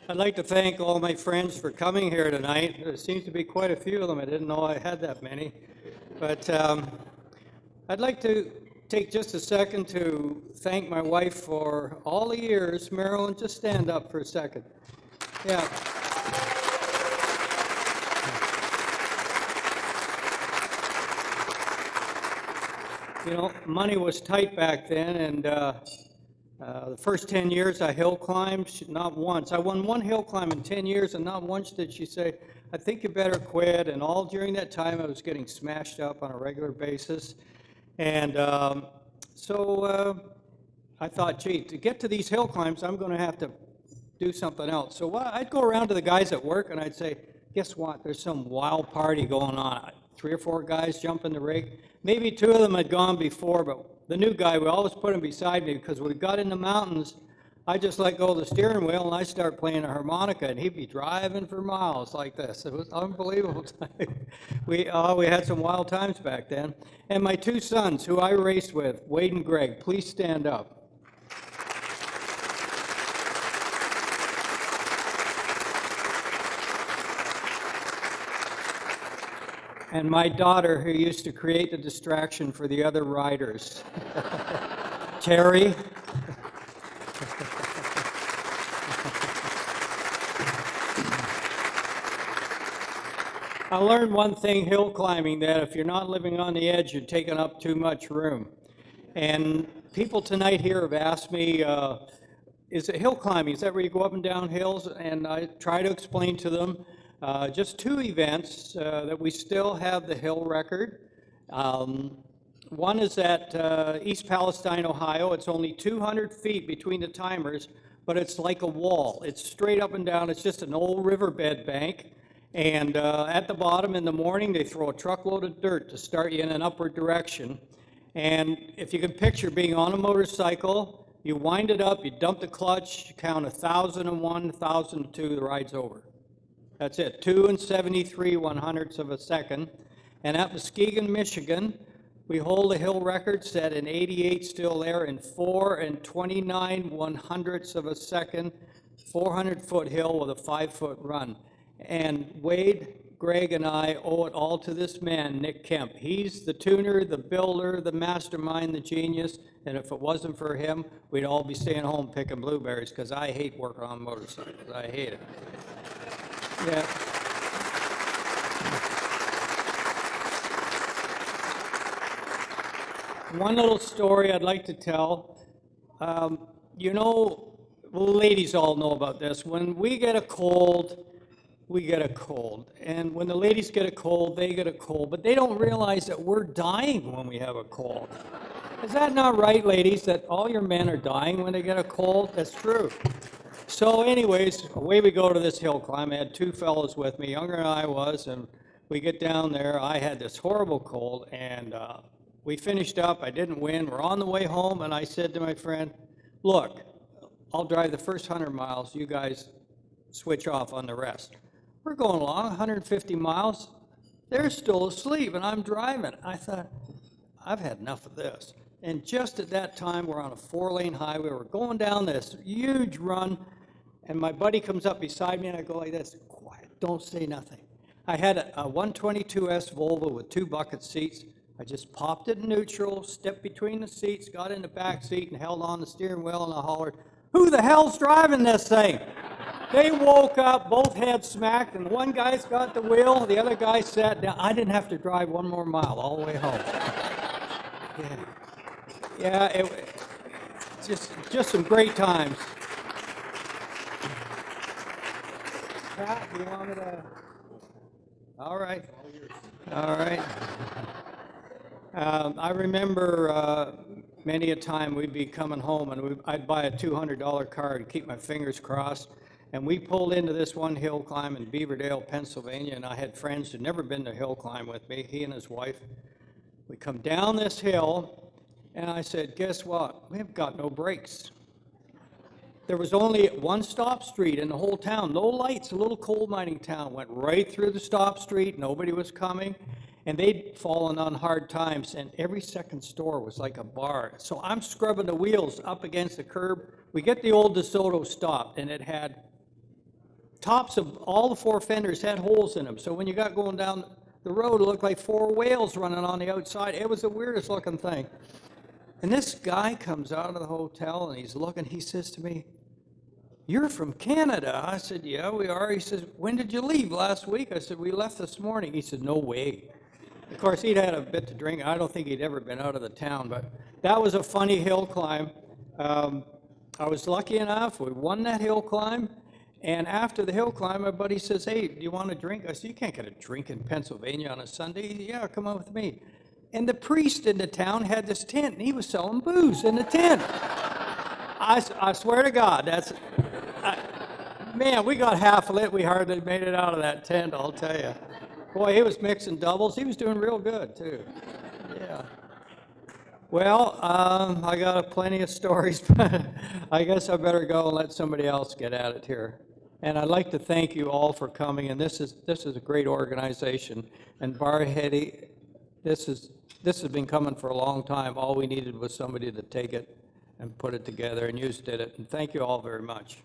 I'd like to thank all my friends for coming here tonight. There seems to be quite a few of them. I didn't know I had that many. But I'd like to take just a second to thank my wife for all the years. Marilyn, just stand up for a second. Yeah. You know, money was tight back then, and the first 10 years I hill climbed, not once. I won one hill climb in 10 years, and not once did she say, I think you better quit. And all during that time, I was getting smashed up on a regular basis. And I thought, gee, to get to these hill climbs, I'm going to have to do something else. So I'd go around to the guys at work, and I'd say, guess what? There's some wild party going on. 3 or 4 guys jump in the rig. Maybe 2 of them had gone before, but the new guy, we always put him beside me because when we got in the mountains, I just let go of the steering wheel and I start playing a harmonica, and he'd be driving for miles like this. It was unbelievable. we had some wild times back then. And my 2 sons, who I raced with, Wade and Greg, please stand up. And my daughter, who used to create the distraction for the other riders, Terry. I learned one thing hill climbing, that if you're not living on the edge, you're taking up too much room. And people tonight here have asked me, is it hill climbing? Is that where you go up and down hills? And I try to explain to them just 2 events that we still have the hill record. One is at East Palestine, Ohio. It's only 200 feet between the timers, but it's like a wall. It's straight up and down. It's just an old riverbed bank. And at the bottom in the morning, they throw a truckload of dirt to start you in an upward direction. And if you can picture being on a motorcycle, you wind it up, you dump the clutch, you count 1,001, 1,002, the ride's over. That's it, 2 and 73 100ths of a second. And at Muskegon, Michigan, we hold the hill record set in 88, still there, in 4 and 29 100ths of a second, 400-foot hill with a 5-foot run. And Wade, Greg, and I owe it all to this man, Nick Kemp. He's the tuner, the builder, the mastermind, the genius, and if it wasn't for him, we'd all be staying home picking blueberries, because I hate working on motorcycles. I hate it. Yeah. One little story I'd like to tell. You know, well, the ladies all know about this. When we get a cold, we get a cold. And when the ladies get a cold, they get a cold. But they don't realize that we're dying when we have a cold. Is that not right, ladies, that all your men are dying when they get a cold? That's true. So anyways, away we go to this hill climb. I had 2 fellows with me, younger than I was, and we get down there. I had this horrible cold, and we finished up. I didn't win. We're on the way home, and I said to my friend, look, I'll drive the first 100 miles. You guys switch off on the rest. We're going along 150 miles. They're still asleep, and I'm driving. I thought, I've had enough of this. And just at that time, we're on a 4-lane highway. We're going down this huge run, and my buddy comes up beside me, and I go like this, quiet, don't say nothing. I had a 122S Volvo with 2 bucket seats. I just popped it in neutral, stepped between the seats, got in the back seat, and held on the steering wheel, and I hollered, who the hell's driving this thing? They woke up, both heads smacked, and one guy's got the wheel, the other guy sat down. I didn't have to drive 1 more mile all the way home. Yeah, just some great times. Pat, do you want me to? All right. All right. I remember many a time we'd be coming home, and I'd buy a $200 car and keep my fingers crossed. And we pulled into this one hill climb in Beaverdale, Pennsylvania, and I had friends who'd never been to hill climb with me, he and his wife. We come down this hill, and I said, guess what? We've got no brakes. There was only one stop street in the whole town, no lights, a little coal mining town. Went right through the stop street, nobody was coming, and they'd fallen on hard times, and every second store was like a bar. So I'm scrubbing the wheels up against the curb. We get the old DeSoto stop, and it had tops of all the four fenders had holes in them. So when you got going down the road, it looked like four whales running on the outside. It was the weirdest looking thing. And this guy comes out of the hotel and he's looking, he says to me, "You're from Canada." I said, "Yeah, we are." He says, "When did you leave? Last week?" I said, "We left this morning." He said, "No way." Of course, he'd had a bit to drink. I don't think he'd ever been out of the town, but that was a funny hill climb. I was lucky enough, we won that hill climb, and after the hill climb, my buddy says, "Hey, do you want a drink?" I said, "You can't get a drink in Pennsylvania on a Sunday." He said, "Yeah, come on with me." And the priest in the town had this tent, and he was selling booze in the tent. I swear to God, man, we got half lit. We hardly made it out of that tent, I'll tell you. Boy, he was mixing doubles. He was doing real good, too. Yeah. Well, I got plenty of stories, but I guess I better go and let somebody else get at it here. And I'd like to thank you all for coming, and this is a great organization. And Bar Hetty, this has been coming for a long time. All we needed was somebody to take it and put it together, and you did it. And thank you all very much.